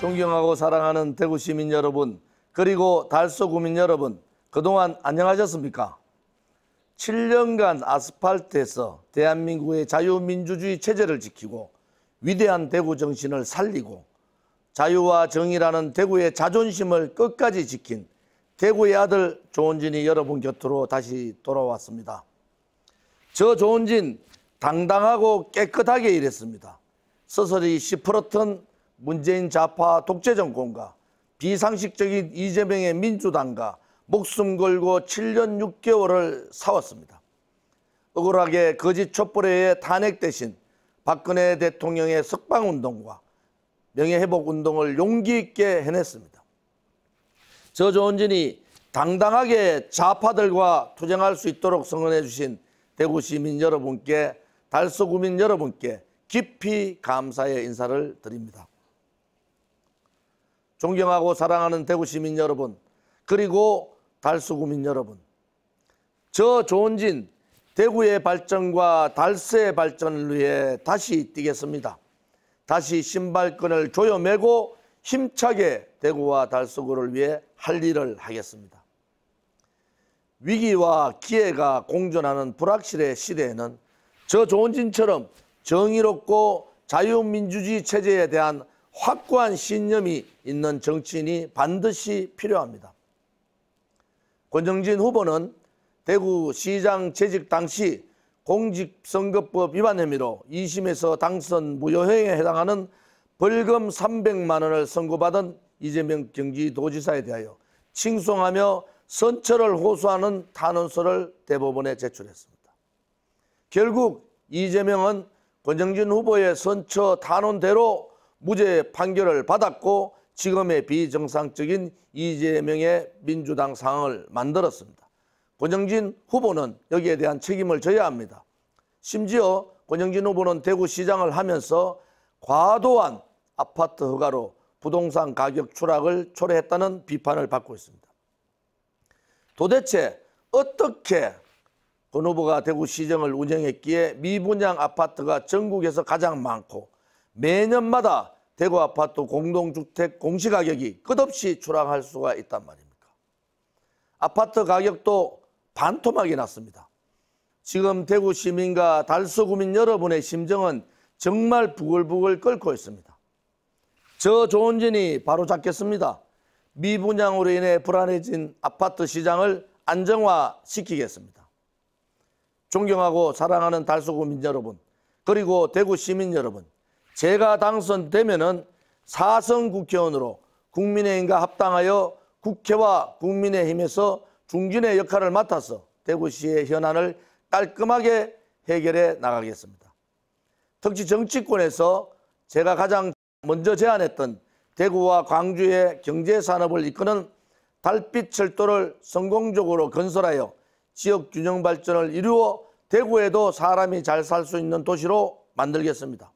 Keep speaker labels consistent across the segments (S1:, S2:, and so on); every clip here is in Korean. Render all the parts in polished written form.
S1: 존경하고 사랑하는 대구 시민 여러분, 그리고 달서 구민 여러분, 그동안 안녕하셨습니까? 7년간 아스팔트에서 대한민국의 자유민주주의 체제를 지키고 위대한 대구 정신을 살리고 자유와 정의라는 대구의 자존심을 끝까지 지킨 대구의 아들 조원진이 여러분 곁으로 다시 돌아왔습니다. 저 조원진 당당하고 깨끗하게 일했습니다. 서서히 시퍼렇던 문재인 좌파 독재 정권과 비상식적인 이재명의 민주당과 목숨 걸고 7년 6개월을 싸웠습니다. 억울하게 거짓 촛불의 탄핵 대신 박근혜 대통령의 석방운동과 명예회복운동을 용기 있게 해냈습니다. 저 조원진이 당당하게 좌파들과 투쟁할 수 있도록 성원해 주신 대구 시민 여러분께, 달서 구민 여러분께 깊이 감사의 인사를 드립니다. 존경하고 사랑하는 대구 시민 여러분, 그리고 달서 구민 여러분, 저 조원진 대구의 발전과 달서의 발전을 위해 다시 뛰겠습니다. 다시 신발끈을 조여매고 힘차게 대구와 달서구를 위해 할 일을 하겠습니다. 위기와 기회가 공존하는 불확실의 시대에는 저 조원진처럼 정의롭고 자유민주주의 체제에 대한 확고한 신념이 있는 정치인이 반드시 필요합니다. 권영진 후보는 대구시장 재직 당시 공직선거법 위반 혐의로 2심에서 당선 무효행위에 해당하는 벌금 300만 원을 선고받은 이재명 경기도지사에 대하여 칭송하며 선처를 호소하는 탄원서를 대법원에 제출했습니다. 결국 이재명은 권영진 후보의 선처 탄원대로 무죄 판결을 받았고 지금의 비정상적인 이재명의 민주당 상황을 만들었습니다. 권영진 후보는 여기에 대한 책임을 져야 합니다. 심지어 권영진 후보는 대구시장을 하면서 과도한 아파트 허가로 부동산 가격 추락을 초래했다는 비판을 받고 있습니다. 도대체 어떻게 권 후보가 대구시정을 운영했기에 미분양 아파트가 전국에서 가장 많고 매년마다 대구 아파트 공동주택 공시가격이 끝없이 추락할 수가 있단 말입니까? 아파트 가격도 반토막이 났습니다. 지금 대구 시민과 달서 구민 여러분의 심정은 정말 부글부글 끓고 있습니다. 저 조원진이 바로잡겠습니다. 미분양으로 인해 불안해진 아파트 시장을 안정화시키겠습니다. 존경하고 사랑하는 달서 구민 여러분, 그리고 대구 시민 여러분, 제가 당선되면은 4선 국회의원으로 국민의힘과 합당하여 국회와 국민의힘에서 중진의 역할을 맡아서 대구시의 현안을 깔끔하게 해결해 나가겠습니다. 특히 정치권에서 제가 가장 먼저 제안했던 대구와 광주의 경제산업을 이끄는 달빛철도를 성공적으로 건설하여 지역 균형 발전을 이루어 대구에도 사람이 잘 살 수 있는 도시로 만들겠습니다.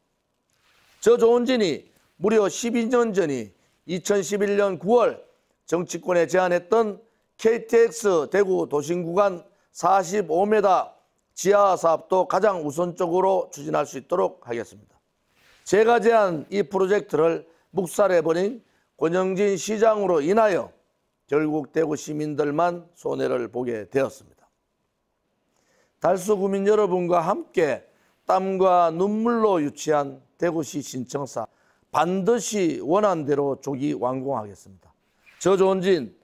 S1: 저 조원진이 무려 12년 전이 2011년 9월 정치권에 제안했던 KTX 대구 도심구간 45m 지하 사업도 가장 우선적으로 추진할 수 있도록 하겠습니다. 제가 제안 이 프로젝트를 묵살해버린 권영진 시장으로 인하여 결국 대구 시민들만 손해를 보게 되었습니다. 달서 구민 여러분과 함께 땀과 눈물로 유치한 대구시 신청사 반드시 원안대로 조기 완공하겠습니다. 저 조원진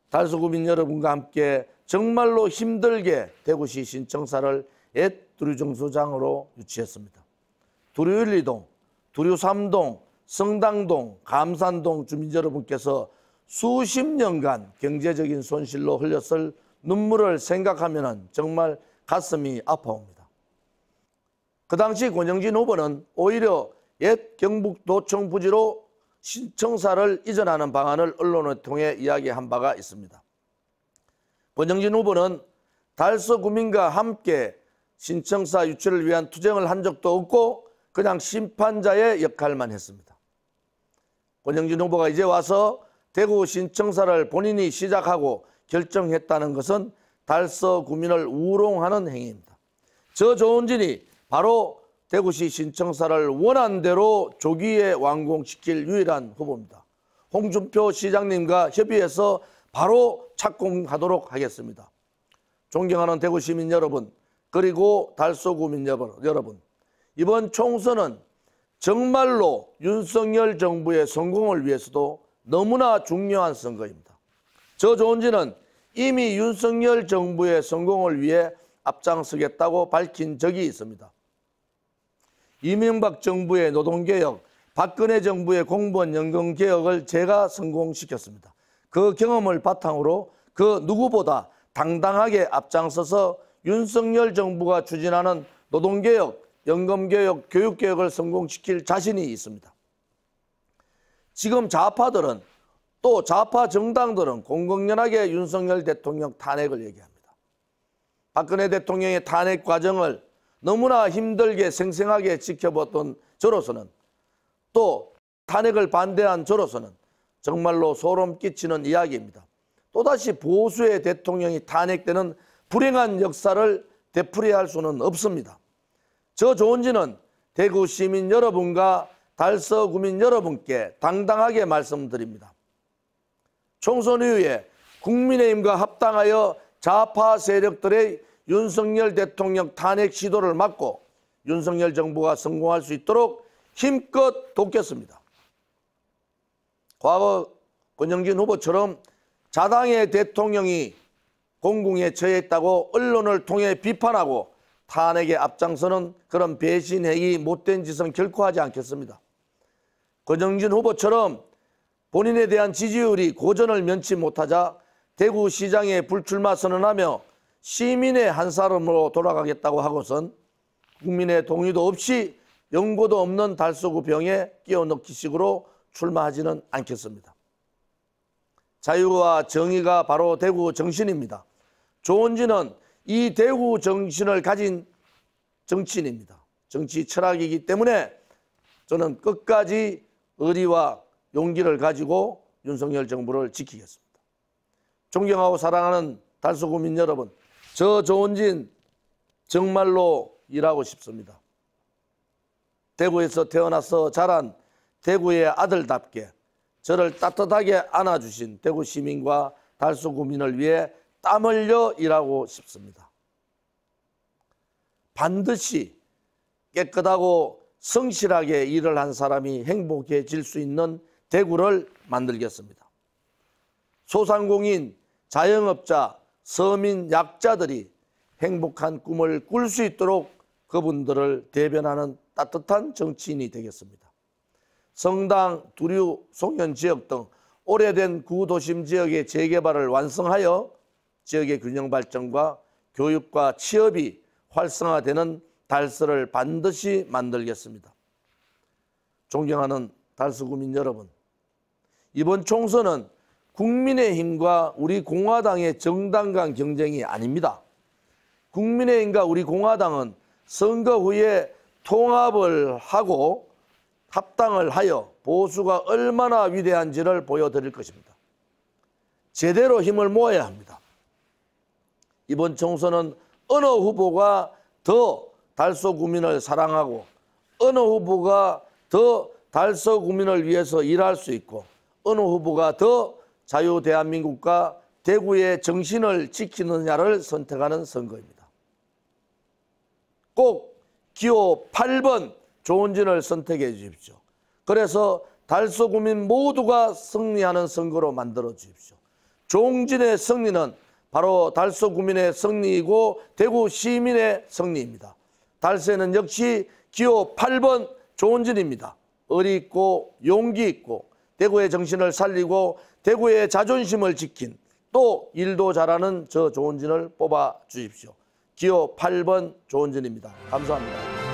S1: 달서 구민 여러분과 함께 정말로 힘들게 대구시 신청사를 옛 두류정수장으로 유치했습니다. 두류 1, 2동, 두류 3동, 성당동, 감산동 주민 여러분께서 수십 년간 경제적인 손실로 흘렸을 눈물을 생각하면 정말 가슴이 아파옵니다. 그 당시 권영진 후보는 오히려 옛 경북도청 부지로 신청사를 이전하는 방안을 언론을 통해 이야기한 바가 있습니다. 권영진 후보는 달서 구민과 함께 신청사 유치를 위한 투쟁을 한 적도 없고 그냥 심판자의 역할만 했습니다. 권영진 후보가 이제 와서 대구 신청사를 본인이 시작하고 결정했다는 것은 달서 구민을 우롱하는 행위입니다. 저 조원진이 바로 대구시 신청사를 원안대로 조기에 완공시킬 유일한 후보입니다. 홍준표 시장님과 협의해서 바로 착공하도록 하겠습니다. 존경하는 대구 시민 여러분, 그리고 달서 구민 여러분, 이번 총선은 정말로 윤석열 정부의 성공을 위해서도 너무나 중요한 선거입니다. 저 조은진은 이미 윤석열 정부의 성공을 위해 앞장서겠다고 밝힌 적이 있습니다. 이명박 정부의 노동개혁, 박근혜 정부의 공무원 연금개혁을 제가 성공시켰습니다. 그 경험을 바탕으로 그 누구보다 당당하게 앞장서서 윤석열 정부가 추진하는 노동개혁, 연금개혁, 교육개혁을 성공시킬 자신이 있습니다. 지금 좌파들은 또 좌파 정당들은 공공연하게 윤석열 대통령 탄핵을 얘기합니다. 박근혜 대통령의 탄핵 과정을 너무나 힘들게 생생하게 지켜봤던 저로서는, 또 탄핵을 반대한 저로서는 정말로 소름 끼치는 이야기입니다. 또다시 보수의 대통령이 탄핵되는 불행한 역사를 되풀이할 수는 없습니다. 저 조은진은 대구 시민 여러분과 달서 구민 여러분께 당당하게 말씀드립니다. 총선 이후에 국민의힘과 합당하여 좌파 세력들의 윤석열 대통령 탄핵 시도를 막고 윤석열 정부가 성공할 수 있도록 힘껏 돕겠습니다. 과거 권영진 후보처럼 자당의 대통령이 공궁에 처했다고 언론을 통해 비판하고 탄핵에 앞장서는 그런 배신행위, 못된 짓은 결코 하지 않겠습니다. 권영진 후보처럼 본인에 대한 지지율이 고전을 면치 못하자 대구시장에 불출마 선언하며 시민의 한 사람으로 돌아가겠다고 하고선 국민의 동의도 없이 연고도 없는 달서구 병에 끼워넣기 식으로 출마하지는 않겠습니다. 자유와 정의가 바로 대구 정신입니다. 조은진은 이 대구 정신을 가진 정치인입니다. 정치 철학이기 때문에 저는 끝까지 의리와 용기를 가지고 윤석열 정부를 지키겠습니다. 존경하고 사랑하는 달서구민 여러분, 저 조은진 정말로 일하고 싶습니다. 대구에서 태어나서 자란 대구의 아들답게 저를 따뜻하게 안아주신 대구 시민과 달서구민을 위해 땀 흘려 일하고 싶습니다. 반드시 깨끗하고 성실하게 일을 한 사람이 행복해질 수 있는 대구를 만들겠습니다. 소상공인, 자영업자, 서민, 약자들이 행복한 꿈을 꿀 수 있도록 그분들을 대변하는 따뜻한 정치인이 되겠습니다. 성당, 두류, 송현 지역 등 오래된 구도심 지역의 재개발을 완성하여 지역의 균형 발전과 교육과 취업이 활성화되는 달서를 반드시 만들겠습니다. 존경하는 달서구민 여러분, 이번 총선은 국민의힘과 우리 공화당의 정당 간 경쟁이 아닙니다. 국민의힘과 우리 공화당은 선거 후에 통합을 하고 합당을 하여 보수가 얼마나 위대한지를 보여드릴 것입니다. 제대로 힘을 모아야 합니다. 이번 총선은 어느 후보가 더 달서 구민을 사랑하고 어느 후보가 더 달서 구민을 위해서 일할 수 있고 어느 후보가 더 자유 대한민국과 대구의 정신을 지키느냐를 선택하는 선거입니다. 꼭 기호 8번 조은진을 선택해 주십시오. 그래서 달서 구민 모두가 승리하는 선거로 만들어 주십시오. 조은진의 승리는 바로 달서 구민의 승리이고 대구 시민의 승리입니다. 달서에는 역시 기호 8번 조은진입니다. 의리 있고 용기 있고 대구의 정신을 살리고 대구의 자존심을 지킨 또 일도 잘하는 저 조은진을 뽑아 주십시오. 기호 8번 조은진입니다. 감사합니다.